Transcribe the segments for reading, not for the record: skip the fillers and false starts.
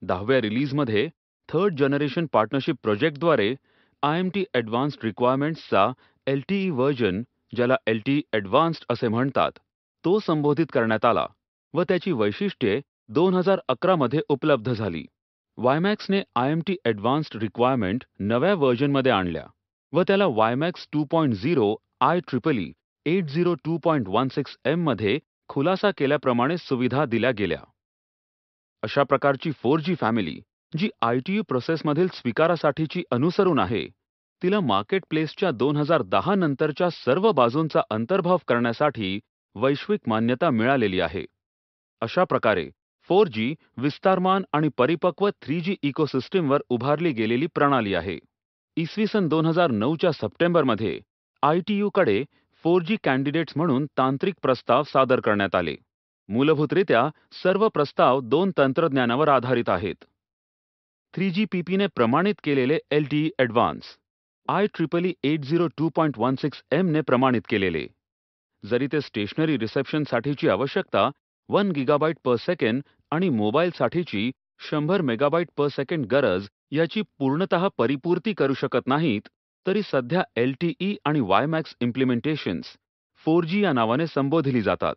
10व्या रिलीजमध्ये third generation partnership प्रोजेक्टद्वारे IMT advanced रिक्वायरमेंट्सचा LTE व्हर्जन, ज्याला LTE ॲडव्हान्स्ड असे म्हणतात, तो संबोधित करण्यात आला व त्याची वैशिष्ट्ये 2011 मध्ये उपलब्ध झाली. WiMAXने IMT ॲडव्हान्स्ड रिक्वायरमेंट नव्या व्हर्जनमध्ये आणल्या व त्याला WiMAX 2.0 IEEE 802.16M मध्ये खुलासा केल्याप्रमाणे सुविधा दिल्या गेल्या. अशा प्रकारची 4G फॅमिली, जी ITU प्रोसेसमधील स्वीकारासाठीची अनुसरून आहे, तिला मार्केटप्लेसच्या 2010 नंतरच्या सर्व बाजूंचा अंतर्भाव करण्यासाठी वैश्विक मान्यता मिळालेली आहे. अशा प्रकारे 4G विस्तारमान आणि परिपक्व 3G इकोसिस्टीमवर उभारली गेलेली प्रणाली आहे. इसवी सन 2009च्या सप्टेंबरमध्ये ITUकडे 4G कॅन्डिडेट्स म्हणून तांत्रिक प्रस्ताव सादर करण्यात आले. मूलभूतरित्या सर्व प्रस्ताव 2 तंत्रज्ञानावर आधारित आहेत. 3GPP ने प्रमाणित केलेले LTE ॲडव्हान्स, IEEE 802.16M ने प्रमाणित केलेले. जरी ते स्टेशनरी रिसेप्शनसाठीची आवश्यकता 1 GB per second आणि मोबाईलसाठीची 100 MB per second गरज याची पूर्णतः परिपूर्ती करू शकत नाहीत, तरी सध्या LTE आणि WiMAX इम्प्लिमेंटेशन्स 4G या नावाने संबोधली जातात.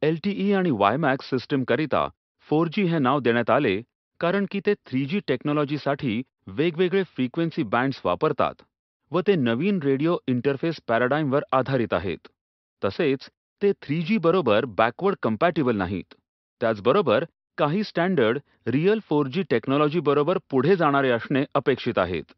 LTE आणि WiMAX सिस्टीमकरिता 4G हे नाव देण्यात आले कारण की ते 3G टेक्नॉलॉजीसाठी वेगवेगळे फ्रिक्वेन्सी बँड्स वापरतात व ते नवीन रेडिओ इंटरफेस पॅराडाईमवर आधारित आहेत. तसेच ते 3G बरोबर बॅकवर्ड कंपॅटिबल नाहीत. त्याचबरोबर काही स्टँडर्ड रिअल 4G टेक्नॉलॉजी बरोबर पुढे जाणारे असणे अपेक्षित आहेत.